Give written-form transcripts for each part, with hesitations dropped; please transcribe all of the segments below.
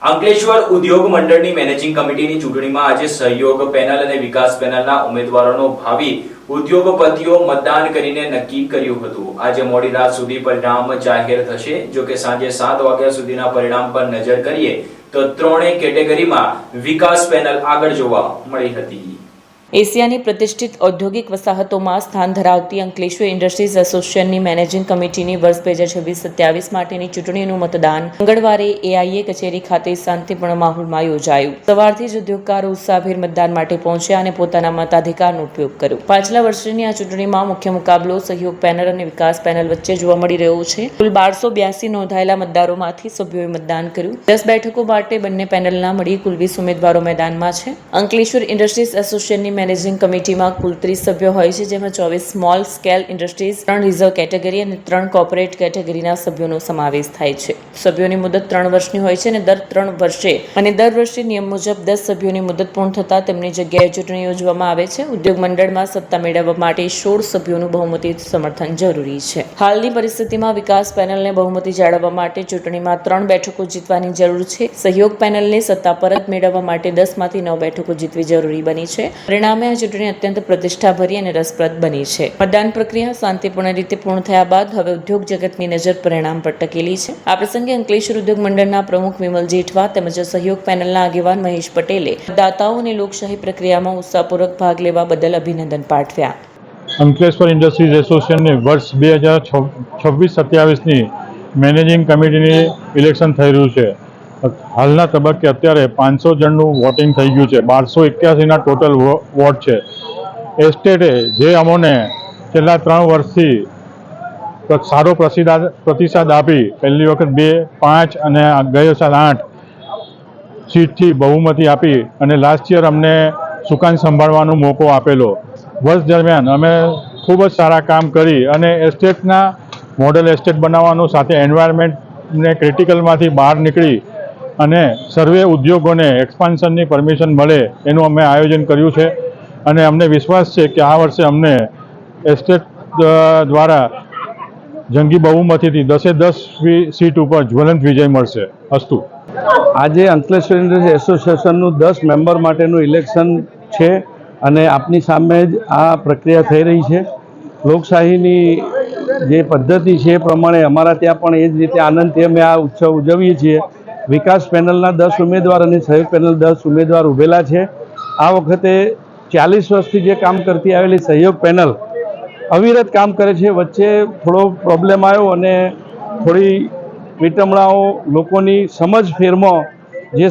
અંકલેશ્વર ઉદ્યોગ મંડળની મેનેજિંગ કમિટીની ચૂંટણીમાં આજે સહયોગ પેનલ અને વિકાસ પેનલના ઉમેદવારોનો ભાવિ ઉદ્યોગપતિઓ મતદાન કરીને નક્કી કર્યું હતું। આજે મોડી રાત સુધી પરિણામ જાહેર થશે। જો કે સાંજે 7 વાગ્યા સુધીના પરિણામ પર નજર કરીએ તો ત્રણેય કેટેગરીમાં વિકાસ પેનલ આગળ જોવા મળી હતી। એશિયાની પ્રતિષ્ઠિત ઔદ્યોગિક વસાહતોમાં સ્થાન ધરાવતી અંકલેશ્વર ઇન્ડસ્ટ્રીઝ એસોસિએશનની મેનેજિંગ કમિટીની વર્ષ 2026-27 માટેની ચૂંટણીનું મતદાન મંગળવારે એઆઈએ કચેરી ખાતે શાંતિપૂર્ણ માહોલમાં યોજાયું। સવારથી જ ઉદ્યોગકારો ઉત્સાહભેર મતદાન માટે પહોંચ્યા અને પોતાના મતાધિકારનો ઉપયોગ કર્યો। પાછલા વર્ષની આ ચૂંટણીમાં મુખ્ય મુકાબલો સહયોગ પેનલ અને વિકાસ પેનલ વચ્ચે જોવા મળી રહ્યો છે। કુલ 1282 નોંધાયેલા મતદારોમાંથી સભ્યોએ મતદાન કર્યું। 10 બેઠકો માટે બંને પેનલના મળી કુલ 20 ઉમેદવારો મેદાનમાં છે। અંકલેશ્વર ઇન્ડસ્ટ્રીઝ એસોસિએશનની મેનેજિંગ કમિટીમાં કુલ 30 સભ્યો હોય છે, જેમાં 24 small scale industries, 3 reserve category અને 3 કોર્પોરેટ કેટેગરીના સભ્યોનો સમાવેશ થાય છે। સભ્યોની મુદત 3 વર્ષની હોય છે અને દર વર્ષે નિયમ મુજબ 10 સભ્યોની મુદત પૂર્ણ થતાં તેમની જગ્યાએ ચૂંટણી યોજવામાં આવે છે। ઉદ્યોગ મંડળમાં સત્તા મેળવવા માટે 16 સભ્યોનું બહુમતી સમર્થન જરૂરી છે। હાલની પરિસ્થિતિમાં વિકાસ પેનલને બહુમતી જાળવવા માટે ચૂંટણીમાં 3 બેઠકો જીતવાની જરૂર છે। સહયોગ પેનલને સત્તા પરત મેળવવા માટે 10 માંથી 9 બેઠકો જીતવી જરૂરી બની છે। પરિણામે આ ચૂંટણી અત્યંત પ્રતિષ્ઠાભરી અને રસપ્રદ બની છે। મતદાન પ્રક્રિયા શાંતિપૂર્ણ રીતે પૂર્ણ થયા બાદ હવે ઉદ્યોગ જગતની નજર પરિણામ પર ટકેલી છે। આ પ્રસંગે અંકલેશ્વર ઉદ્યોગ મંડળના પ્રમુખ વિમલ જેઠવા તેમજ સહયોગ પેનલના આગેવાન મહેશ પટેલે મતદાતાઓને લોકશાહી પ્રક્રિયામાં ઉત્સાહપૂર્વક ભાગ લેવા બદલ અભિનંદન પાઠવ્યા। અંકલેશ્વર ઇન્ડસ્ટ્રીઝ એસોસિએશનની વર્ષ 2026-27ની મેનેજિંગ કમિટીની ઇલેક્શન થઈ રહ્યું છે। હાલના તબક્કે અત્યારે 500 જણનું વોટિંગ થઈ ગયું છે। 1281ના ટોટલ વોટ છે। એસ્ટેટે જે અમોને છેલ્લા 3 વર્ષથી સારો પ્રતિસાદ આપી, પહેલી વખત 2, 5 અને ગયો સાલ 8 સીટથી બહુમતી આપી અને લાસ્ટ યર અમને સુકાન સંભાળવાનો મોકો આપેલો। વર્ષ દરમિયાન અમે ખૂબ જ સારા કામ કરી અને એસ્ટેટના મોડેલ એસ્ટેટ બનાવવાનું, સાથે એન્વાયરમેન્ટને ક્રિટિકલમાંથી બહાર નીકળી અને સર્વે ઉદ્યોગોને એક્સપાન્શનની પરમિશન મળે એનું અમે આયોજન કર્યું છે। અને અમને વિશ્વાસ છે કે આ વર્ષે અમને એસ્ટેટ દ્વારા જંગી બહુમતીથી 10 સીટ ઉપર જ્વલંત વિજય મળશે। અસ્તુ। આજે અંકલેશ્વર ઇન્ડસ્ટ્રીઝ એસોસિએશનનું 10 મેમ્બર માટેનું ઇલેક્શન છે અને આપની સામે જ આ પ્રક્રિયા થઈ રહી છે। લોકશાહીની જે પદ્ધતિ છે એ પ્રમાણે અમારા ત્યાં પણ એ જ રીતે આનંદથી અમે આ ઉત્સવ ઉજવીએ છીએ। વિકાસ પેનલના 10 ઉમેદવાર અને સહયોગ પેનલ 10 ઉમેદવાર ઊભેલા છે। આ વખતે 40 વર્ષથી જે કામ કરતી આવેલી સહયોગ પેનલ અવિરત કામ કરે છે। વચ્ચે થોડો પ્રોબ્લેમ આવ્યો અને થોડી વિટમણાઓ લોકોની સમજ ફેરમાં જે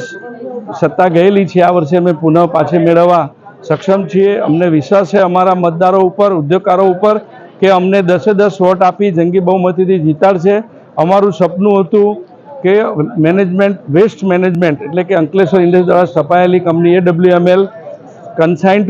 સત્તા ગયેલી છે, આ વર્ષે અમે પુનઃ પાછી મેળવવા સક્ષમ છીએ। અમને વિશ્વાસ છે અમારા મતદારો ઉપર, ઉદ્યોગકારો ઉપર કે અમને 10 વોટ આપી જંગી બહુમતીથી જીતાડશે। અમારું સપનું હતું કે મેનેજમેન્ટ, વેસ્ટ મેનેજમેન્ટ એટલે કે અંકલેશ્વર ઇન્ડસ્ટ્રી દ્વારા સ્થપાયેલી કંપની AWML કન્સાઇન્ટ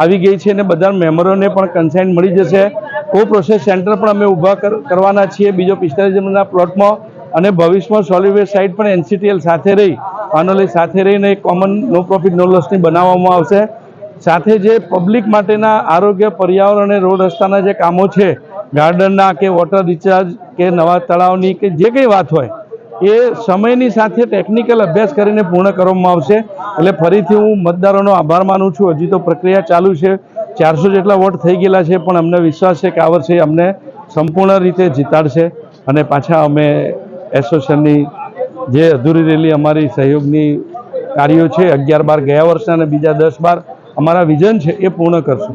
આવી ગઈ છે અને બધા મેમ્બરોને પણ કન્સાઇન્ટ મળી જશે। કો પ્રોસેસ સેન્ટર પણ અમે ઊભા કરવાના છીએ બીજો 45 જમીનના પ્લોટમાં અને ભવિષ્યમાં સોલિડ વેસ્ટ સાઇટ પણ NCTL સાથે રહી પાનોલી સાથે રહીને એક કોમન નો પ્રોફિટ નો લોસની બનાવવામાં આવશે। સાથે જે પબ્લિક માટેના આરોગ્ય, પર્યાવરણ અને રોડ રસ્તાના જે કામો છે, ગાર્ડનના કે વોટર રિચાર્જ કે નવા તળાવની કે જે કંઈ વાત હોય એ સમયની સાથે ટેકનિકલ અભ્યાસ કરીને પૂર્ણ કરવામાં આવશે। એટલે ફરીથી હું મતદારોનો આભાર માનું છું। હજી તો પ્રક્રિયા ચાલુ છે। 400 જેટલા વોટ થઈ ગયેલા છે, પણ અમને વિશ્વાસ છે કે આ વર્ષે અમને સંપૂર્ણ રીતે જીતાડશે અને પાછા અમે એસોસિએશનની જે અધૂરી રહેલી અમારી સહયોગની કાર્યો છે 11-12 ગયા વર્ષના અને બીજા 10-12 અમારા વિઝન છે એ પૂર્ણ કરશું।